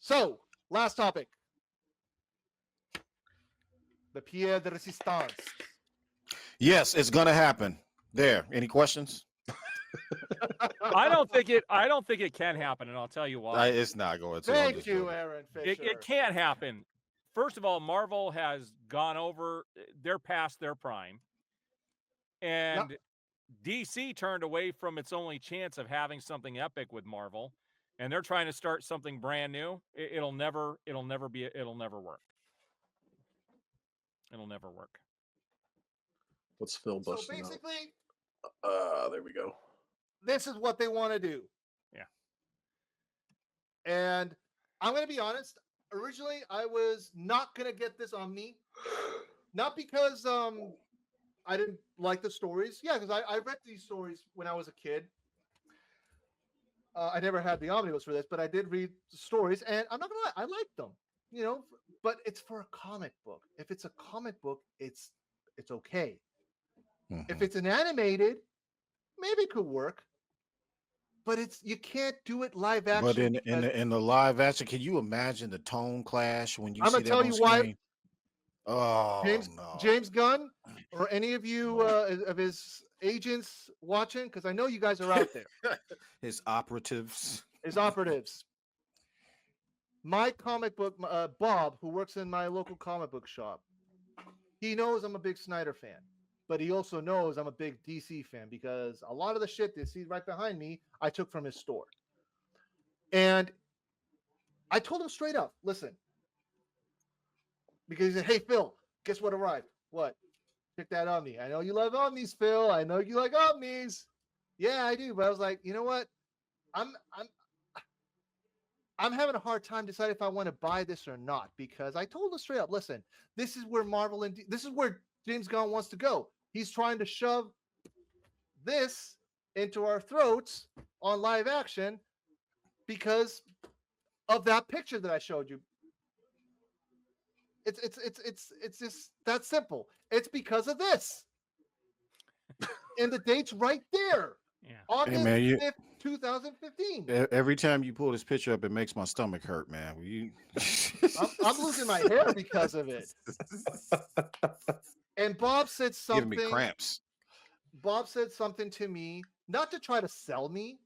So, last topic. The Pierre de Resistance. Yes, it's gonna happen. There. Any questions? I don't think it can happen, and I'll tell you why. It's not going to. Thank you, Aaron Fischer. It can't happen. First of all, Marvel has gone over. They're past their prime, and DC turned away from its only chance of having something epic with Marvel, and they're trying to start something brand new. It'll never work. It'll never work. What's Phil busting So basically, there we go. This is what they want to do. Yeah. And I'm going to be honest. Originally, I was not going to get this on me. Not because I didn't like the stories. Yeah, because I read these stories when I was a kid. I never had the omnibus for this, but I did read the stories, and I'm not going to lie, I liked them. You know, but it's for a comic book. If it's a comic book, it's okay. Mhm. If it's an animated, maybe it could work. But you can't do it live action. But in the live action, can you imagine the tone clash when you I'm see gonna that tell on you screen? why. Oh no. James Gunn or any of you of his agents watching, because I know you guys are out there. His operatives. His operatives. My comic book, Bob, who works in my local comic book shop, he knows I'm a big Snyder fan. But he also knows I'm a big DC fan because a lot of the shit that see right behind me, I took from his store. And I told him straight up, listen. Because he said, hey, Phil, guess what arrived? What? Pick that Omni. I know you love Omnis, Phil. I know you like Omnis. Yeah, I do. But I was like, you know what? I'm having a hard time deciding if I want to buy this or not because I told him straight up, listen, this is where Marvel and this is where James Gunn wants to go. He's trying to shove this into our throats on live action because of that picture that I showed you. It's just that simple. It's because of this. And the date's right there. Yeah. August Hey, man, 5th, 2015. Every time you pull this picture up, it makes my stomach hurt, man. I'm losing my hair because of it. And Bob said something. Giving me cramps. Bob said something to me, not to try to sell me,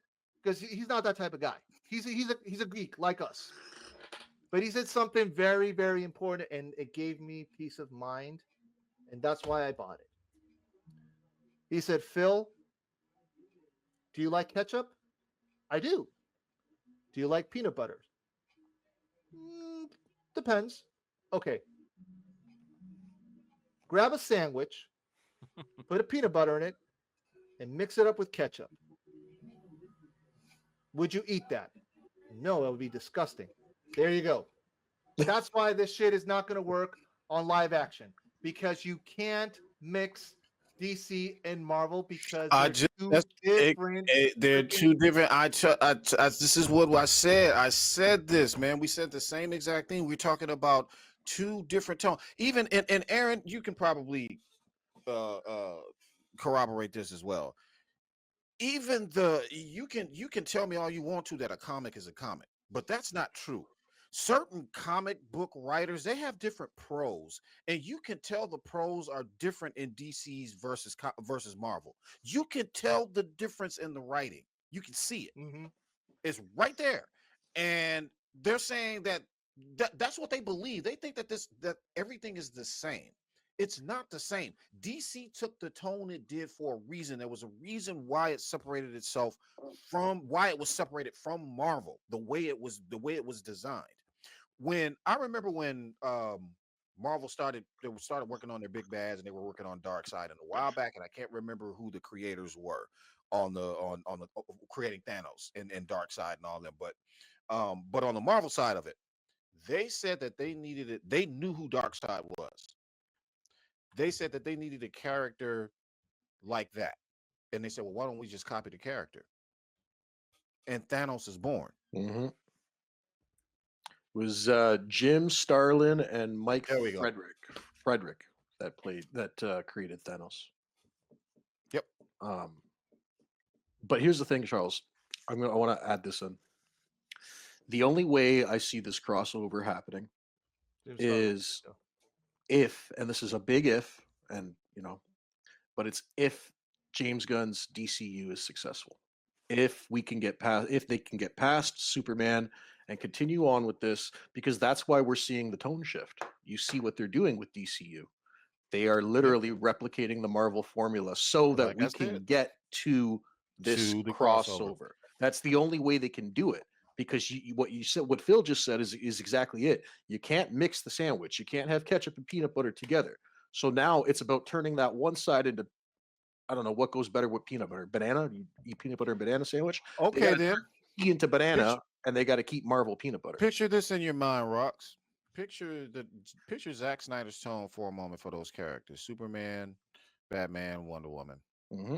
because he's not that type of guy. He's a geek like us. But he said something very, very important, and it gave me peace of mind, and that's why I bought it. He said, Phil, do you like ketchup? I do. Do you like peanut butter? Depends. Okay. Grab a sandwich, put a peanut butter in it, and mix it up with ketchup. Would you eat that? No, that would be disgusting. There you go. That's why this shit is not going to work on live action because you can't mix DC and Marvel because they're two different. This is what I said. I said this, man. We said the same exact thing. We're talking about two different tones. Even and Aaron, you can probably corroborate this as well. Even you can tell me all you want to that a comic is a comic, but that's not true. Certain comic book writers, they have different prose, and you can tell the prose are different in DC's versus Marvel. You can tell the difference in the writing. You can see it. Mm-hmm. It's right there, and they're saying that's what they believe. They think that everything is the same. It's not the same. DC took the tone it did for a reason. There was a reason why it separated itself from Marvel, the way it was designed. When I remember when Marvel started working on their big bads and they were working on Darkseid and a while back, and I can't remember who the creators were on the creating Thanos and Darkseid and all them, but on the Marvel side of it, they said that they needed it. They knew who Darkseid was. They said that they needed a character like that. And they said, well, why don't we just copy the character? And Thanos is born. Mm-hmm. It was Jim Starlin and Mike Frederick that created Thanos. Yep. But here's the thing, Charles. I want to add this in. The only way I see this crossover happening is if, and this is a big if, and but it's if James Gunn's DCU is successful. If they can get past Superman and continue on with this, because that's why we're seeing the tone shift. You see what they're doing with DCU. They are literally replicating the Marvel formula so that we can get to this crossover. That's the only way they can do it. Because what Phil just said is exactly it. You can't mix the sandwich. You can't have ketchup and peanut butter together. So now it's about turning that one side into, I don't know what goes better with peanut butter. Banana? You eat peanut butter and banana sandwich? Okay, then. Into banana, and they got to keep Marvel peanut butter. Picture this in your mind, Rocks. Picture Zack Snyder's tone for a moment for those characters: Superman, Batman, Wonder Woman. Mm-hmm.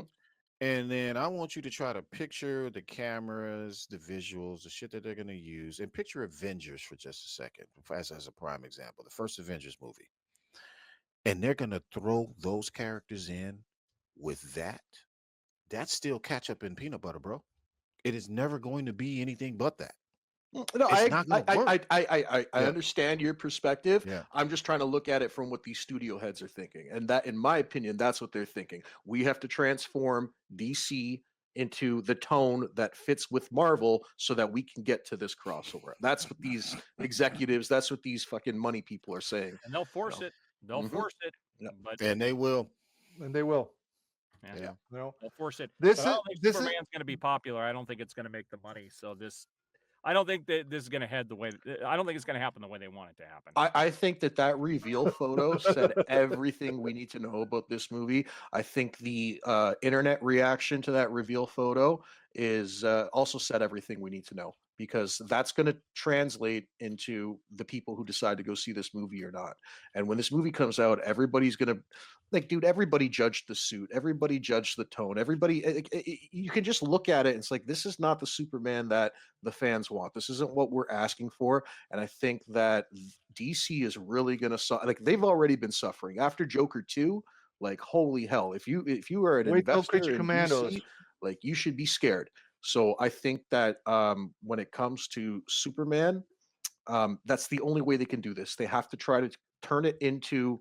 And then I want you to try to picture the cameras, the visuals, the shit that they're going to use, and picture Avengers for just a second, as a prime example, the first Avengers movie. And they're going to throw those characters in with that. That's still ketchup and peanut butter, bro. It is never going to be anything but that. No, I understand your perspective. Yeah. I'm just trying to look at it from what these studio heads are thinking. And that, in my opinion, that's what they're thinking. We have to transform DC into the tone that fits with Marvel so that we can get to this crossover. That's what these executives, that's what these fucking money people are saying. And they'll force it. They'll force it. Yep. But and they will. And they will. Yeah. No. They'll force it. This but I don't think is Superman's going to be popular. I don't think it's going to make the money. So I don't think that this is going to head the way. I don't think it's going to happen the way they want it to happen. I think that reveal photo said everything we need to know about this movie. I think the internet reaction to that reveal photo is also said everything we need to know, because that's going to translate into the people who decide to go see this movie or not. And when this movie comes out, everybody's going to, like, dude, everybody judged the suit. Everybody judged the tone. Everybody, you can just look at it. And it's like, this is not the Superman that the fans want. This isn't what we're asking for. And I think that DC is really going to, like, they've already been suffering after Joker 2. Like, holy hell. If you are an investor in DC, like, you should be scared. So I think that when it comes to Superman, that's the only way they can do this. They have to try to turn it into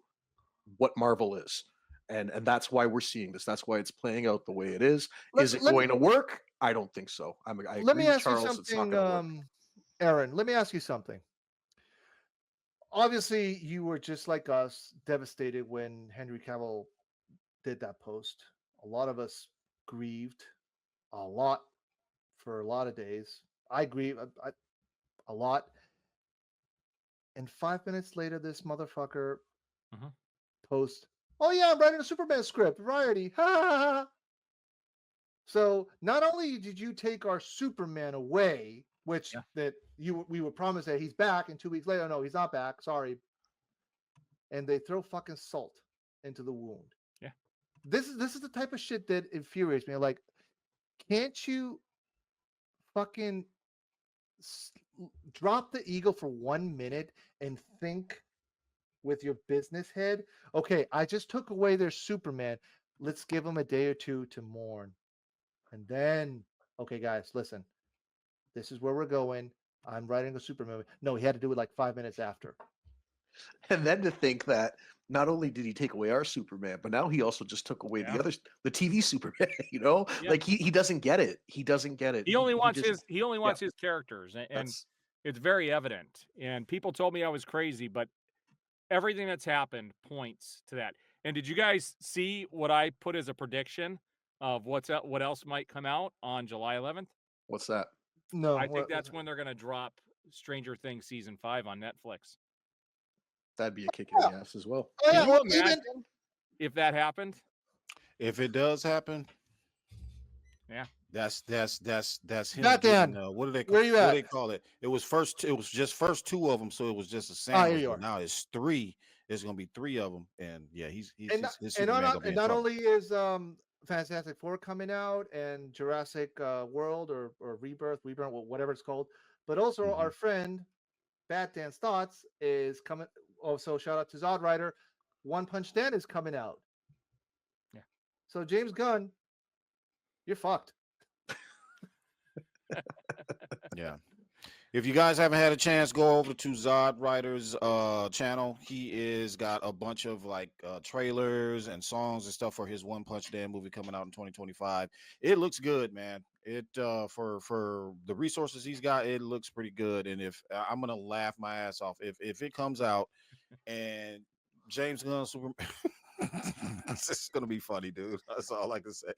what Marvel is. And that's why we're seeing this. That's why it's playing out the way it is. Is it going to work? I don't think so. Let me ask you something, Aaron. Let me ask you something. Obviously, you were just like us, devastated when Henry Cavill did that post. A lot of us grieved a lot for a lot of days. I grieve a lot. And 5 minutes later, this motherfucker posts, "Oh yeah, I'm writing a Superman script. Variety." Ha ha ha. So not only did you take our Superman away, which we were promised that he's back, and 2 weeks later, no, he's not back. Sorry. And they throw fucking salt into the wound. Yeah. This is the type of shit that infuriates me. Like, can't you fucking drop the ego for 1 minute and think with your business head? Okay, I just took away their Superman. Let's give them a day or two to mourn. And then, okay, guys, listen. This is where we're going. I'm writing a Superman movie. No, he had to do it like 5 minutes after. And then to think that not only did he take away our Superman, but now he also just took away the TV Superman, like he doesn't get it. He doesn't get it. He only wants his characters, and it's very evident. And people told me I was crazy, but everything that's happened points to that. And did you guys see what I put as a prediction of what else might come out on July 11th? What's that? No, I think that's when they're going to drop Stranger Things season 5 on Netflix. That'd be a kick in the ass as well. Can you imagine if that happened? If it does happen, yeah, that's him. Goddamn. What do they call? Where you at? What do they call it? It was just first 2 of them, so it was just a sandwich. Here you are. Now it's 3. There's gonna be 3 of them, and yeah, his not only is Fantastic Four coming out and Jurassic World or Rebirth, whatever it's called, but also our friend Bad Dan's Thoughts is coming. Also, shout out to Zod Rider. One Punch Dan is coming out. Yeah. So James Gunn, you're fucked. Yeah. If you guys haven't had a chance, go over to Zod Writer's channel. He is got a bunch of like trailers and songs and stuff for his One Punch Man movie coming out in 2025. It looks good, man. It for the resources he's got, it looks pretty good. And if I'm gonna laugh my ass off if it comes out and James Gunn Superman, it's gonna be funny, dude. That's all I can say.